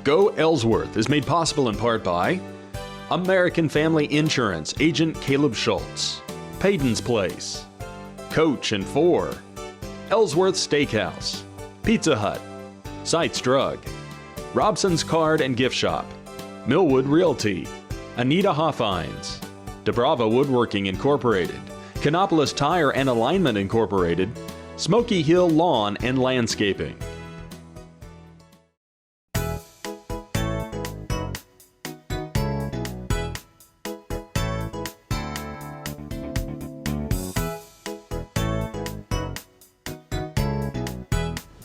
Go Ellsworth is made possible in part by American Family Insurance agent Caleb Schultz, Payton's Place, Coach and 4, Ellsworth Steakhouse, Pizza Hut, Sites Drug, Robson's Card and Gift Shop, Millwood Realty, Anita Hoffines, DeBrava Woodworking Incorporated, Canopolis Tire and Alignment Incorporated, Smoky Hill Lawn and Landscaping.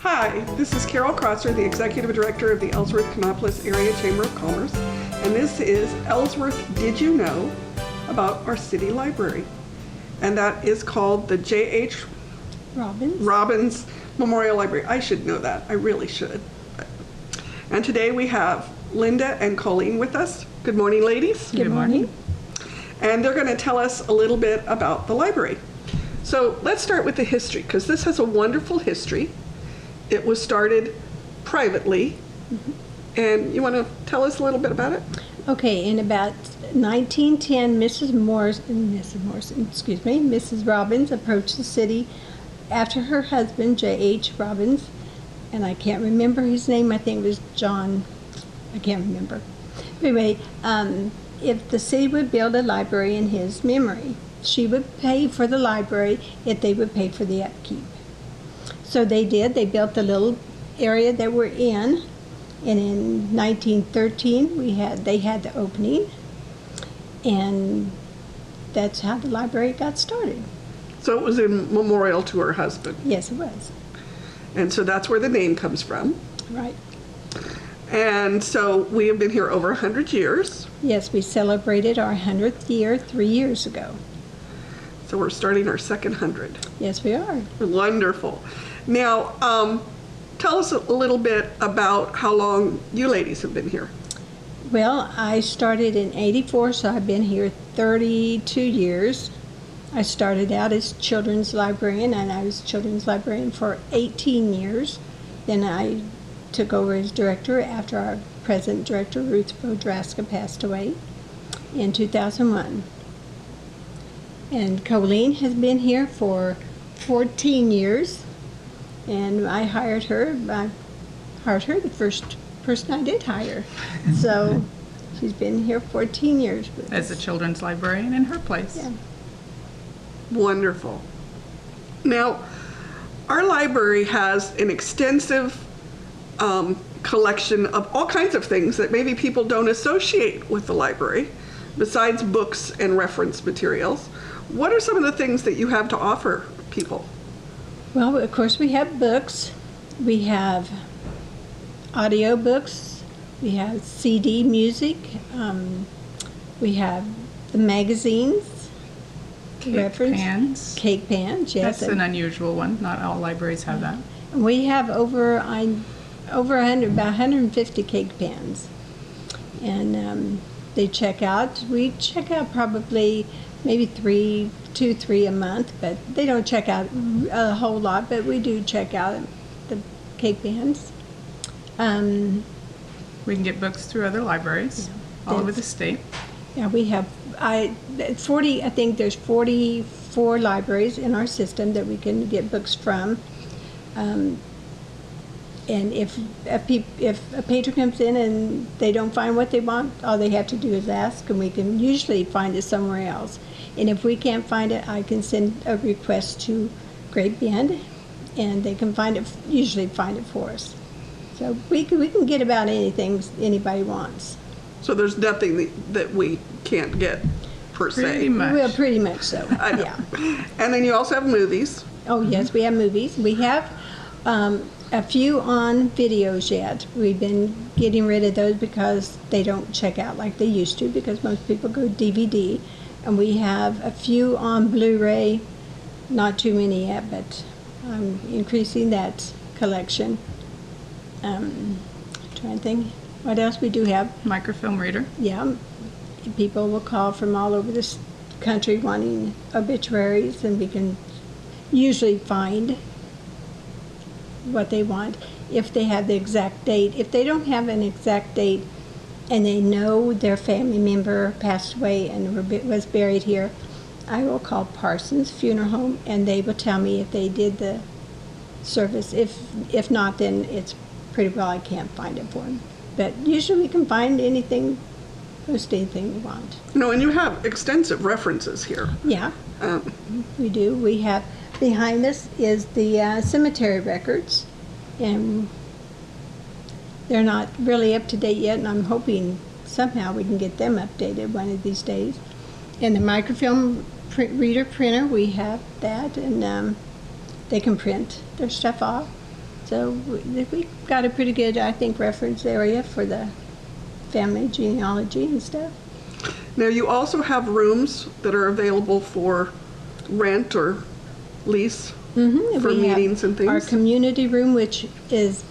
Hi, this is Carol Crosser, the Executive Director of the Ellsworth Canopolis Area Chamber of Commerce, and this is Ellsworth Did You Know about our city library. And that is called the JH Robbins Memorial Library. I should know that, I really should. And today we have Linda and Colleen with us. Good morning, ladies. Good morning. And they're going to tell us a little bit about the library. So let's start with the history, because this has a wonderful history. It was started privately, and you want to tell us a little bit about it? Okay, in about 1910, Mrs. Robbins approached the city after her husband, JH Robbins, and I can't remember his name, I think it was John, I can't remember. Anyway, if the city would build a library in his memory, she would pay for the library if they would pay for the upkeep. So they did. They built the little area that we're in, and in 1913 they had the opening, and that's how the library got started. So it was in memorial to her husband. Yes, it was. And so that's where the name comes from. Right. And so we have been here over 100 years. Yes, we celebrated our 100th year 3 years ago. So we're starting our second 100. Yes, we are. Wonderful. Now, tell us a little bit about how long you ladies have been here. Well, I started in '84, so I've been here 32 years. I started out as children's librarian, and I was children's librarian for 18 years. Then I took over as director after our present director, Ruth Bodraska, passed away in 2001. And Colleen has been here for 14 years. And I hired her. I hired her, the first person I did hire. So she's been here 14 years with as us. a children's librarian in her place. Yeah. Wonderful. Now, our library has an extensive collection of all kinds of things that maybe people don't associate with the library, besides books and reference materials. What are some of the things that you have to offer people? Well, of course, we have books. We have audio books. We have CD music. We have the magazines. Cake pans. Cake pans, yes. That's an unusual one. Not all libraries have that. We have over 150 cake pans. And they check out. We check out probably maybe 2, 3 a month, but they don't check out a whole lot, but we do check out the cake pans. We can get books through other libraries all over the state. Yeah, we have I think there's 44 libraries in our system that we can get books from. And if a patron comes in and they don't find what they want, all they have to do is ask, and we can usually find it somewhere else. And if we can't find it, I can send a request to Great Bend, and they can usually find it for us. So we can get about anything anybody wants. So there's nothing that we can't get, per se. Pretty much. Well, pretty much so. I know. Yeah. And then you also have movies. Oh yes, we have movies. We have a few on videos yet. We've been getting rid of those because they don't check out like they used to, because most people go DVD. And we have a few on Blu-ray, not too many yet, but I'm increasing that collection. Trying to think what else we do have. Microfilm Reader. Yeah, people will call from all over this country wanting obituaries, and we can usually find what they want. if they have the exact date. If they don't have an exact date and they know their family member passed away and was buried here, I will call Parsons Funeral Home, and they will tell me if they did the service. If not, then it's pretty well I can't find it for them. But usually we can find anything, most anything we want. And you have extensive references here. Yeah, we do. We have, behind us is the cemetery records, and they're not really up to date yet, and I'm hoping somehow we can get them updated one of these days. And the Microfilm Reader printer, we have that, and they can print their stuff off. So we've got a pretty good, I think, reference area for the family genealogy and stuff. Now, you also have rooms that are available for rent or lease for meetings and things. Our community room, which is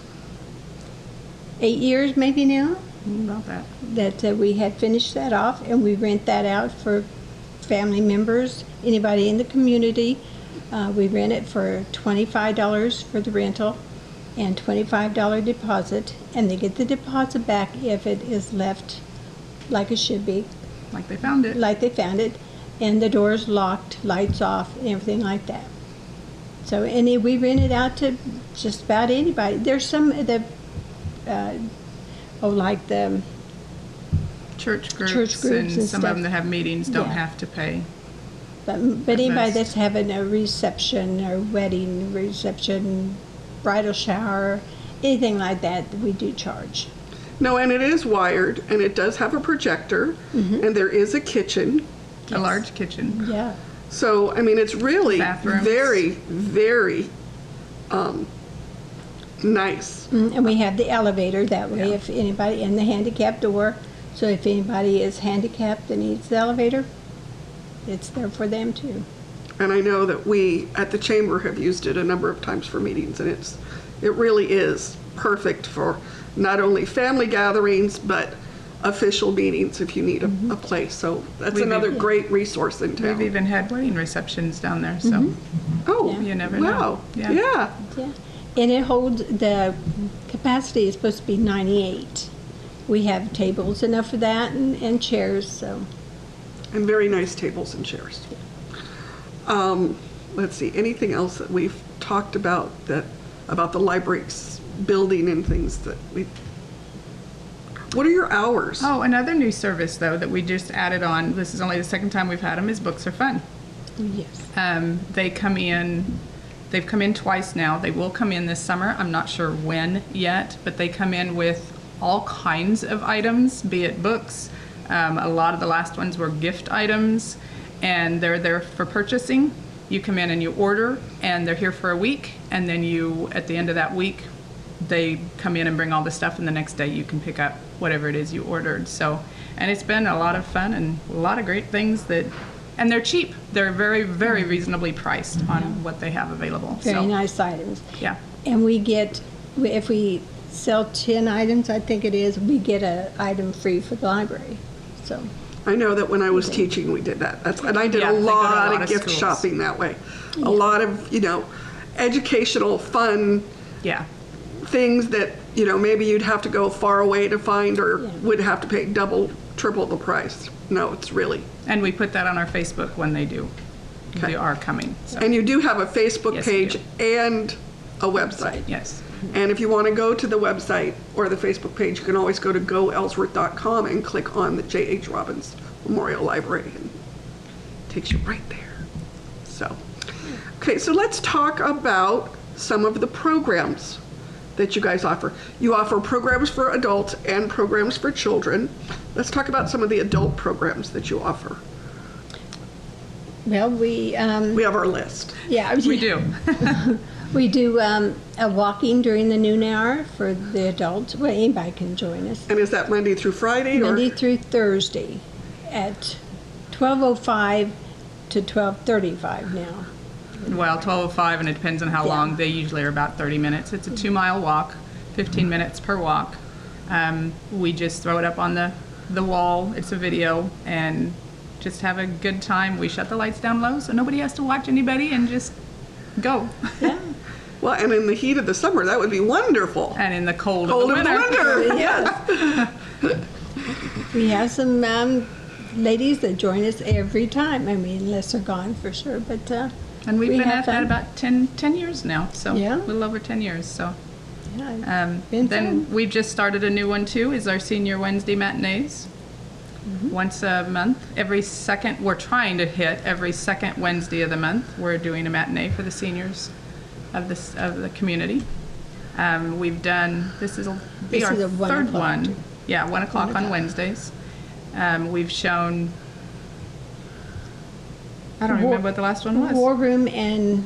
8 years maybe now, About that. that we had finished that off, and we rent that out for family members, anybody in the community. We rent it for $25 for the rental and $25 deposit, and they get the deposit back if it is left like it should be, Like they found it. like they found it, and the doors locked, lights off, and everything like that. So, we rent it out to just about anybody. There's some of the, like the Church groups, Church groups and and some stuff. of them that have meetings don't Yeah. have to pay. But anybody best. that's having a reception or wedding reception, bridal shower, anything like that, we do charge. No, and it is wired, and it does have a projector, and there is a kitchen. A large kitchen. Yeah. So, I mean, it's really Bathrooms. very, very nice. And we have the elevator that way Yeah. if anybody, and the handicap door. So if anybody is handicapped and needs the elevator, it's there for them too. And I know that we at the chamber have used it a number of times for meetings, and it really is perfect for not only family gatherings, but official meetings if you need a place. So that's We've another even- great resource in town. We've even had wedding receptions down there, so Oh, you never know. wow. Yeah. Yeah. Yeah. And it holds, the capacity is supposed to be 98. We have tables enough for that and chairs, so. And very nice tables and chairs. Let's see, anything else that we've talked about about the library's building and things that what are your hours? Oh, another new service though that we just added on, this is only the second time we've had them, is Books Are Fun. Yes. They've come in twice now. They will come in this summer. I'm not sure when yet, but they come in with all kinds of items, be it books. A lot of the last ones were gift items, and they're there for purchasing. You come in and you order, and they're here for a week, and then at the end of that week, they come in and bring all the stuff, and the next day you can pick up whatever it is you ordered. So, and it's been a lot of fun and a lot of great things and they're cheap. They're very, very reasonably priced on what they have available. Very nice items. Yeah. And we get, if we sell 10 items, I think it is, we get an item free for the library. So, I know that when I was teaching, we did that. And I did Yeah, a they go to a lot lot of of gift schools. shopping that way. A lot of, educational, fun Yeah. things that, maybe you'd have to go far away to find or Yeah. would have to pay double, triple the price. No, it's really. And we put that on our Facebook when they Okay. they are coming. So, And you do have a Facebook Yes, we page do. and a website. yes. And if you want to go to the website or the Facebook page, you can always go to goellsworth.com and click on the JH Robbins Memorial Library, and it takes you right there. So, okay, so let's talk about some of the programs that you guys offer. You offer programs for adults and programs for children. Let's talk about some of the adult programs that you offer. well, we have our list. yeah, We do. We do a walking during the noon hour for the adults. Well, anybody can join us. And is that Monday through Friday? Monday through Thursday at 12:05 to 12:35 now. Well, 12:05, and it depends on how Yeah. long. They usually are about 30 minutes. It's a 2-mile walk, 15 minutes per walk. We just throw it up on the wall. It's a video, and just have a good time. We shut the lights down low so nobody has to watch anybody and just go. Yeah. Well, and in the heat of the summer, that would be wonderful. And in the cold Cold of of the the winter. winter, yes. We have some ladies that join us every time. I mean, unless they're gone for sure, but And we've we been have at that fun. about 10 years now, so Yeah. a little over 10 years. So yeah, been then fun. we've just started a new one too, is our senior Wednesday matinees. Once a month, we're trying to hit every second Wednesday of the month. We're doing a matinee for the seniors of the community. We've done, this is This our is a 1 third o'clock one. too. Yeah, 1 o'clock 1 on o'clock. Wednesdays. We've shown, I don't War- remember what the last one was. War Room and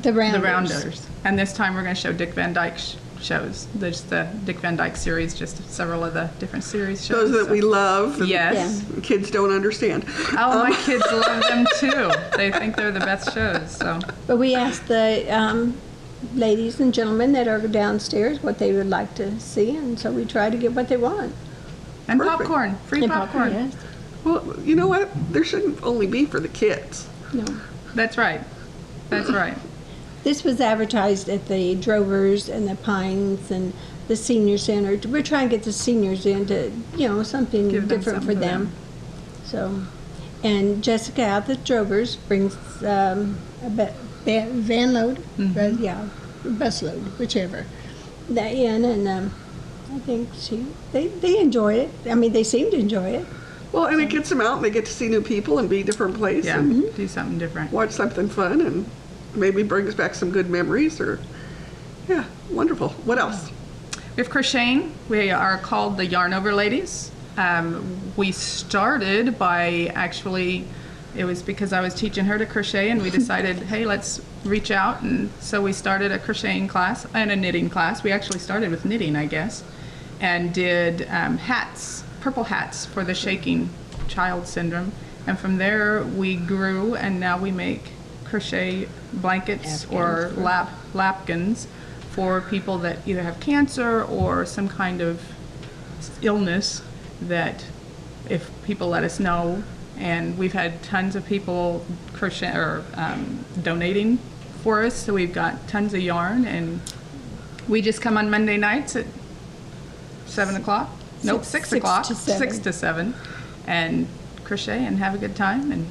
the Rounders. The Rounders. And this time we're going to show Dick Van Dyke shows. There's the Dick Van Dyke series, just several of the different series shows. Those that we love. and Yes. Kids don't understand. Oh, my kids love them too. They think they're the best shows. So But we asked the ladies and gentlemen that are downstairs what they would like to see, and so we try to get what they want. and Perfect. popcorn, free And popcorn. yes. Well, you know what? There shouldn't only be for the kids. No. That's right. That's right. This was advertised at the Drovers and the Pines and the Senior Center. We're trying to get the seniors into, something Give them different for something for them. So, and Jessica at the Drovers brings a van load, bus load, whichever, that in, and I think they enjoy it. I mean, they seem to enjoy it. Well, and it gets them out and they get to see new people and be different place Yeah, and do something different. watch something fun and maybe brings back some good memories or, yeah, wonderful. What else? We have crocheting. We are called the Yarn Over Ladies. We started by it was because I was teaching her to crochet and we decided, hey, let's reach out. And so we started a crocheting class and a knitting class. We actually started with knitting, I guess, and did hats, purple hats for the shaking child syndrome. And from there we grew and now we make crochet blankets or lapkins for people that either have cancer or some kind of illness, that if people let us know. And we've had tons of people crochet or donating for us, so we've got tons of yarn, and we just come on Monday nights at 7 o'clock. Nope, 6 o'clock. 6 to 7, and crochet and have a good time, and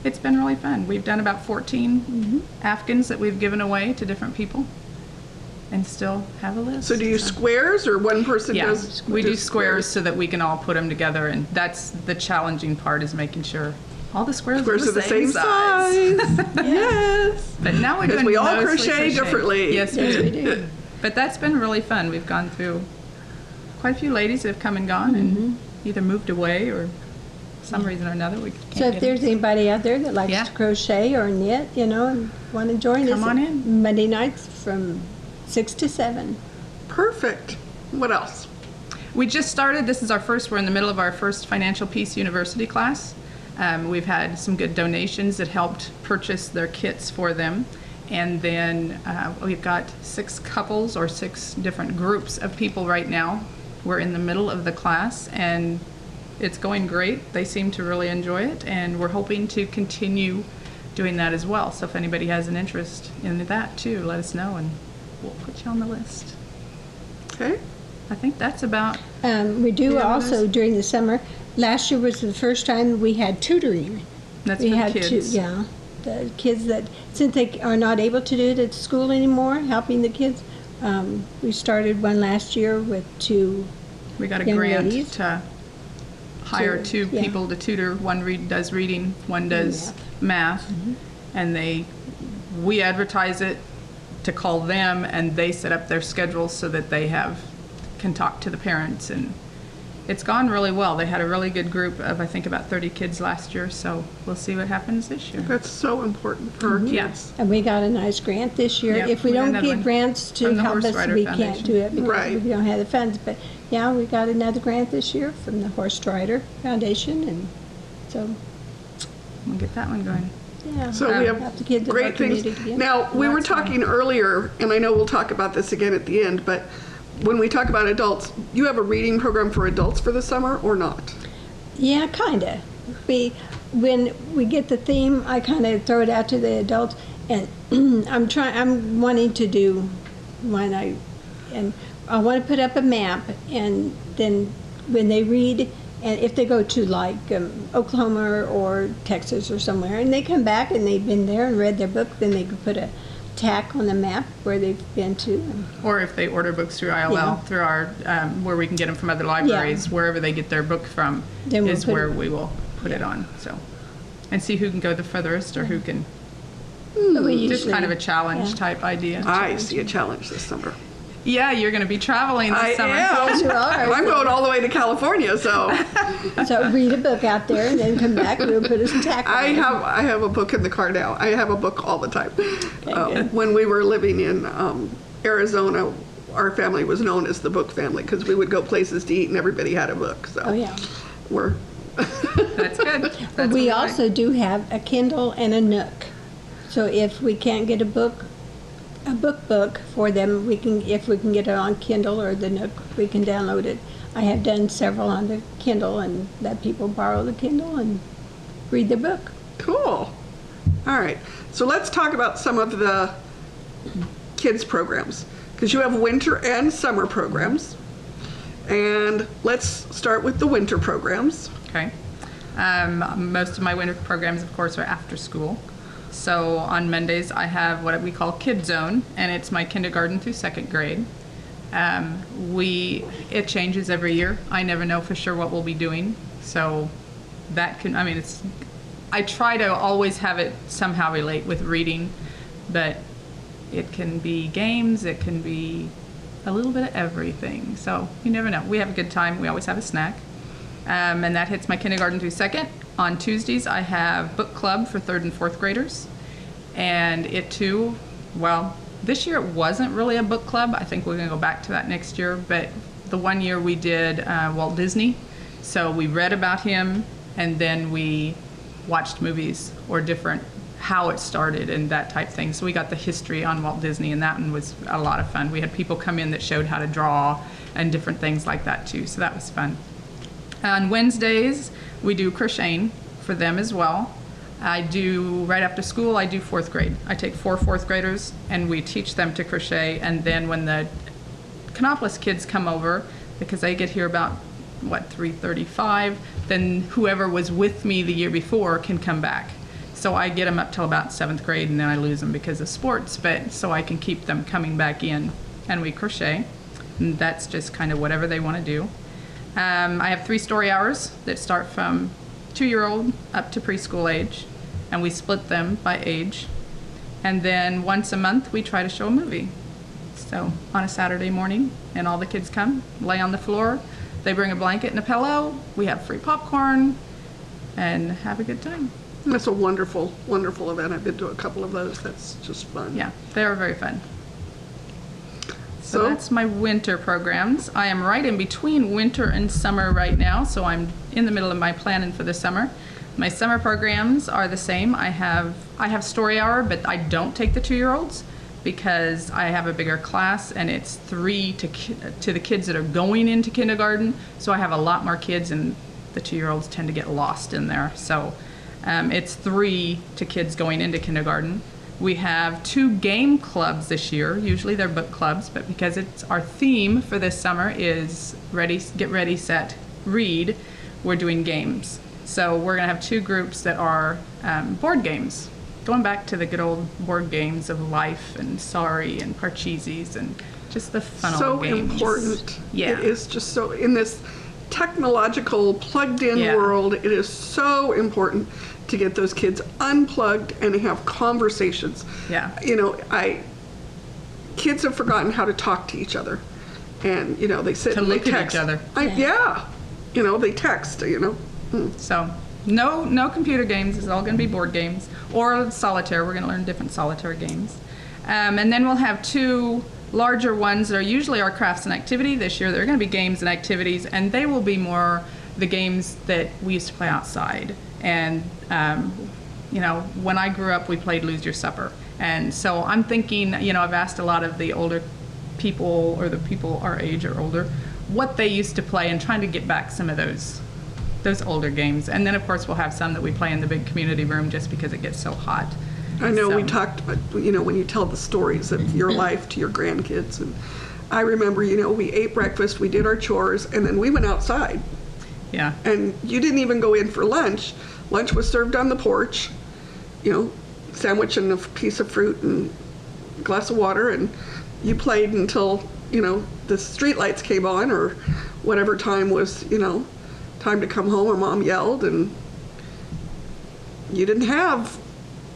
it's been really fun. We've done about 14 Afghans that we've given away to different people, and still have a list. So do you squares or one person Yeah, does? we do just squares so that we can all put them together, and that's the challenging part, is making sure all the squares Squares are the same size. Yes. But now we're Because doing we all mostly crochet differently. Yes, we Yes, do. we do. But that's been really fun. We've gone through quite a few ladies that have come and gone and either moved away or some reason or another. We can't So if get there's them. anybody out there that likes Yeah. to crochet or knit, and want to join Come us, on in. Monday nights from 6 to 7. Perfect. What else? We just started, we're in the middle of our first Financial Peace University class. We've had some good donations that helped purchase their kits for them. And then we've got 6 couples or 6 different groups of people right now. We're in the middle of the class and it's going great. They seem to really enjoy it, and we're hoping to continue doing that as well. So if anybody has an interest in that too, let us know and we'll put you on the list. Okay. I think that's about. We do Yeah, also those- during the summer. Last year was the first time we had tutoring. That's We for the had kids. the kids that, since they are not able to do it at school anymore, helping the kids. We started one last year with 2 We got a young grant ladies. to hire 2 yeah. people to tutor. One does reading, one does math. And we advertise it to call them, and they set up their schedules so that they can talk to the parents. And it's gone really well. They had a really good group of, I think, about 30 kids last year, so we'll see what happens this year. That's so important for our kids. Yes. And we got a nice grant this year. Yep, If we we got don't another get one grants to from the help Horse us, Rider we can't Foundation. do it because Right. we don't have the funds. But yeah, we got another grant this year from the Horse Rider Foundation, and so We'll get that one going. yeah. So we help the kids have of our great things. community together. Now, we were That's fun. talking earlier, and I know we'll talk about this again at the end, but when we talk about adults, you have a reading program for adults for the summer or not? Yeah, kind of. When we get the theme, I kind of throw it out to the adults, And I'm wanting to do one, and I want to put up a map, and then when they read, and if they go to like Oklahoma or Texas or somewhere, and they come back and they've been there and read their book, then they could put a tack on the map where they've been to. Or if they order books through ILL, Yeah. through our, where we can get them from other libraries, wherever they get their book from, Then we'll is put where it- we will put it on. So, and see who can go the furthest or who can. But we Just kind of a usually- challenge yeah. type idea. I see a challenge this summer. Yeah, you're going to be traveling this I summer. am. You are. I'm going all the way to California, so So read a book out there and then come back and we'll put a tack on I it. have a book in the car now. I have a book all the time. good. When we were living in Arizona, our family was known as the book family because we would go places to eat and everybody had a book. So Oh, yeah. we're That's good. That's We good. also do have a Kindle and a Nook. So if we can't get a book for them, if we can get it on Kindle or the Nook, we can download it. I have done several on the Kindle and let people borrow the Kindle and read the book. cool. All right. So let's talk about some of the kids programs because you have winter and summer programs. And let's start with the winter programs. Okay. Most of my winter programs, of course, are after school. So on Mondays, I have what we call Kid Zone, and it's my kindergarten through second grade. It changes every year. I never know for sure what we'll be doing. So I try to always have it somehow relate with reading, but it can be games, it can be a little bit of everything. So you never know. We have a good time. We always have a snack. And that hits my kindergarten through second. On Tuesdays, I have book club for third and fourth graders. And it too, well, this year it wasn't really a book club. I think we're going to go back to that next year. But the one year we did Walt Disney. So we read about him and then we watched movies or how it started and that type thing. So we got the history on Walt Disney, and that one was a lot of fun. We had people come in that showed how to draw and different things like that too. So that was fun. On Wednesdays, we do crocheting for them as well. Right after school, I do fourth grade. I take 4 fourth graders and we teach them to crochet. And then when the Canopolis kids come over, because they get here about, 3:35, then whoever was with me the year before can come back. So I get them up till about 7th grade and then I lose them because of sports, but so I can keep them coming back in and we crochet. And that's just kind of whatever they want to do. I have 3 story hours that start from 2-year-old up to preschool age, and we split them by age. And then once a month, we try to show a movie. So on a Saturday morning, and all the kids come, lay on the floor, they bring a blanket and a pillow, we have free popcorn, and have a good time. That's a wonderful, wonderful event. I've been to a couple of those. That's just fun. Yeah, they are very fun. So So- that's my winter programs. I am right in between winter and summer right now, so I'm in the middle of my planning for the summer. My summer programs are the same. I have story hour, but I don't take the 2-year-olds because I have a bigger class and it's 3 to the kids that are going into kindergarten. So I have a lot more kids and the 2-year-olds tend to get lost in there. So it's 3 to kids going into kindergarten. We have 2 game clubs this year. Usually they're book clubs, but because it's our theme for this summer is get ready, set, read, we're doing games. So we're gonna have 2 groups that are board games, going back to the good old board games of Life and Sorry and Parcheesi's and just the fun old games. So important. Yeah. It is just so, in this technological, plugged-in Yeah. world, it is so important to get those kids unplugged and have conversations. Yeah. Kids have forgotten how to talk to each other. And, they sit To and they look at text. each other. They text, So no computer games. It's all going to be board games or solitaire. We're going to learn different solitaire games. And then we'll have 2 larger ones that are usually our crafts and activity. This year they're going to be games and activities, and they will be more the games that we used to play outside. And, when I grew up, we played Lose Your Supper. And so I'm thinking, I've asked a lot of the older people or the people our age or older what they used to play and trying to get back some of those older games. And then, of course, we'll have some that we play in the big community room just because it gets so hot. I know we So- talked about, when you tell the stories of your life to your grandkids, and I remember, we ate breakfast, we did our chores, and then we went outside. Yeah. And you didn't even go in for lunch. Lunch was served on the porch, sandwich and a piece of fruit and a glass of water, and you played until, the street lights came on, or whatever time was, time to come home, or mom yelled, and you didn't have,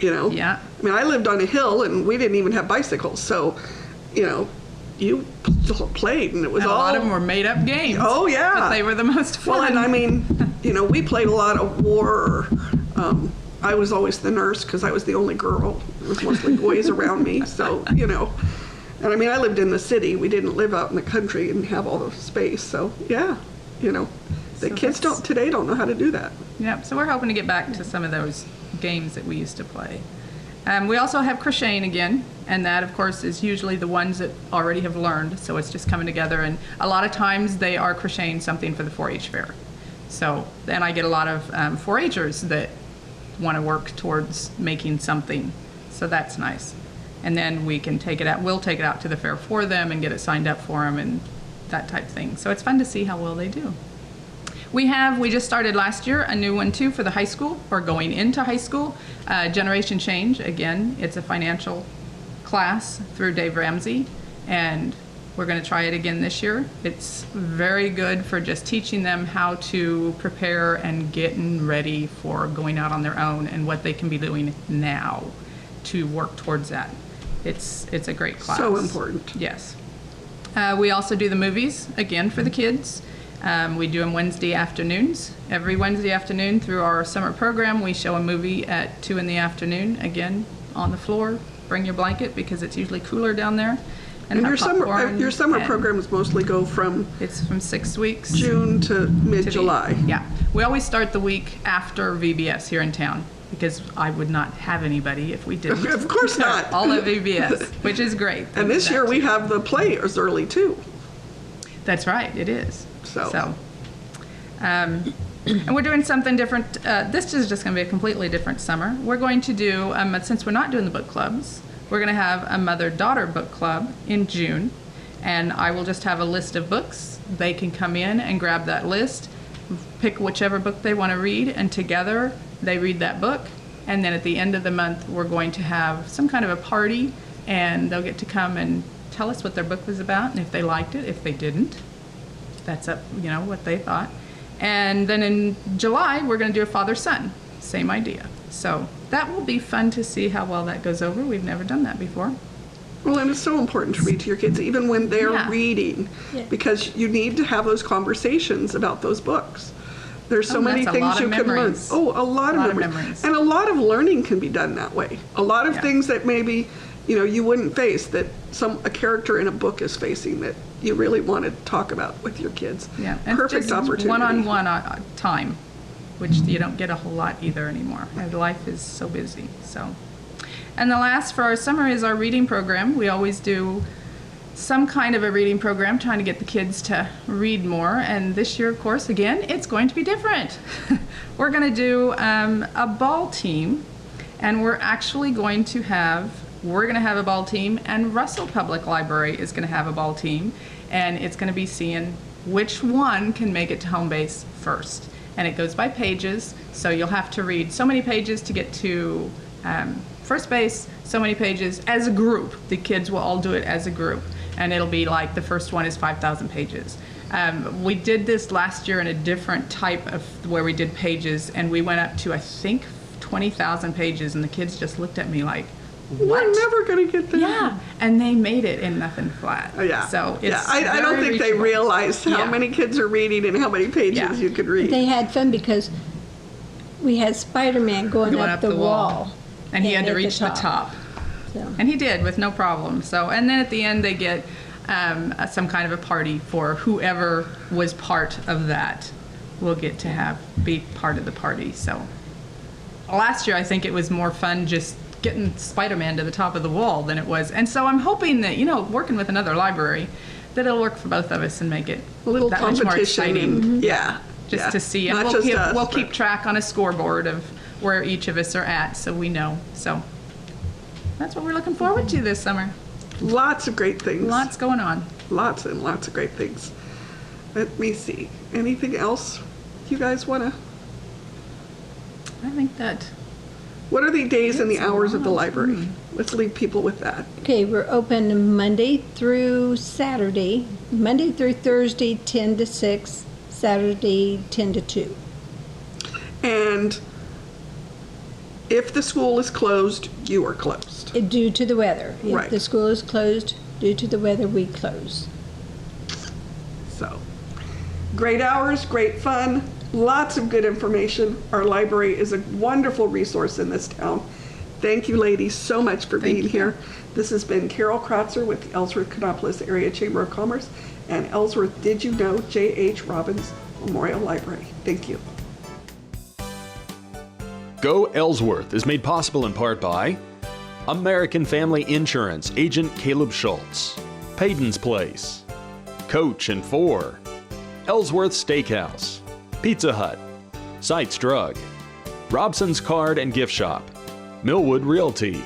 Yeah. I mean, I lived on a hill and we didn't even have bicycles, so, you still played, and it was And a all. lot of them were made up games. Oh, yeah. But they were the most fun. Well, and I mean, we played a lot of war. I was always the nurse because I was the only girl. There was mostly boys around me, so, And I mean, I lived in the city. We didn't live out in the country and have all the space, so, yeah, the So kids that's- today don't know how to do that. Yep, so we're hoping to get back to some of those games that we used to play. We also have crocheting again, and that, of course, is usually the ones that already have learned, so it's just coming together, and a lot of times they are crocheting something for the 4-H fair. So then I get a lot of 4-Hers that want to work towards making something, so that's nice. And then we'll take it out to the fair for them and get it signed up for them and that type of thing. So it's fun to see how well they do. We just started last year a new one too for the high school, or going into high school, Generation Change. Again, it's a financial class through Dave Ramsey, and we're going to try it again this year. It's very good for just teaching them how to prepare and getting ready for going out on their own and what they can be doing now to work towards that. It's a great class. So important. Yes. We also do the movies, again, for the kids. We do them Wednesday afternoons. Every Wednesday afternoon through our summer program, we show a movie at 2 in the afternoon, again, on the floor. Bring your blanket because it's usually cooler down there. And have popcorn, your summer and programs mostly go from It's from 6 weeks. June to to the- mid-July. Yeah. We always start the week after VBS here in town because I would not have anybody if we didn't. Of course not. All at VBS, which is great. And this year we have the play as early too. That's right, it is. So. And we're doing something different. This is just going to be a completely different summer. We're going to do, since we're not doing the book clubs, we're going to have a mother-daughter book club in June. And I will just have a list of books. They can come in and grab that list, pick whichever book they want to read, and together they read that book. And then at the end of the month, we're going to have some kind of a party, and they'll get to come and tell us what their book was about, and if they liked it, if they didn't. That's up, what they thought. And then in July, we're going to do a father-son. Same idea. So that will be fun to see how well that goes over. We've never done that before. Well, and it's so important to read to your kids, even when they're Yeah. reading, Yeah. because you need to have those conversations about those books. There's so many that's a things lot you of can learn. memories. Oh, a lot of memories. And a lot of learning can be done that way. A lot of Yeah. things that maybe, you wouldn't face, that a character in a book is facing, that you really want to talk about with your kids. Yeah, and Perfect just opportunity. one-on-one time, which you don't get a whole lot either anymore. Life is so busy. So, and the last for our summer is our reading program. We always do some kind of a reading program, trying to get the kids to read more. And this year, of course, again, it's going to be different. We're going to do a ball team, and we're actually going to have. We're going to have a ball team, and Russell Public Library is going to have a ball team, and it's going to be seeing which one can make it to home base first. And it goes by pages, so you'll have to read so many pages to get to first base, so many pages as a group. The kids will all do it as a group, and it'll be like the first one is 5,000 pages. We did this last year in a different type of where we did pages, and we went up to, I think, 20,000 pages, and the kids just looked at me like, what? We're never going to get there. Yeah, and they made it in nothing flat. Oh, yeah. So it's I don't think they realize how Yeah. many kids are reading and how many pages Yeah. you could read. They had fun because we had Spider-Man going up the wall. And he had to at reach the top. So. And he did with no problem. So, and then at the end they get some kind of a party for whoever was part of that will get to be part of the party. So last year I think it was more fun just getting Spider-Man to the top of the wall than it was. And so I'm hoping that, working with another library, that it'll work for both of us and make it A little that much more competition. exciting. Yeah. Just yeah. to see. And Not we'll just us, we'll but- keep track on a scoreboard of where each of us are at so we know. So that's what we're looking forward to this summer. Lots of great things. Lots going on. Lots and lots of great things. Let me see. Anything else you guys want to? I think that. What are the days and the It's a hours of the lot. library? Let's leave people with that. Okay, we're open Monday through Saturday, Monday through Thursday, 10 to 6, Saturday, 10 to 2. And if the school is closed, you are closed. Due to the weather. Right. If the school is closed, due to the weather, we close. So, great hours, great fun, lots of good information. Our library is a wonderful resource in this town. Thank you, ladies, so much for being here. This has been Carol Krotzer with the Ellsworth-Kanopolis Area Chamber of Commerce and Ellsworth Did You Know? JH Robbins Memorial Library. Thank you. Go Ellsworth is made possible in part by American Family Insurance agent Caleb Schultz, Payton's Place, Coach and 4, Ellsworth Steakhouse, Pizza Hut, Sites Drug, Robson's Card and Gift Shop, Millwood Realty,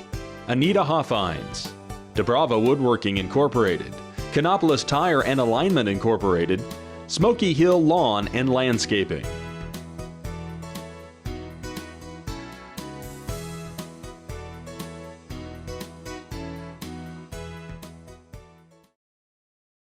Anita Hoffines, DeBrava Woodworking Incorporated, Kanopolis Tire and Alignment Incorporated, Smoky Hill Lawn and Landscaping.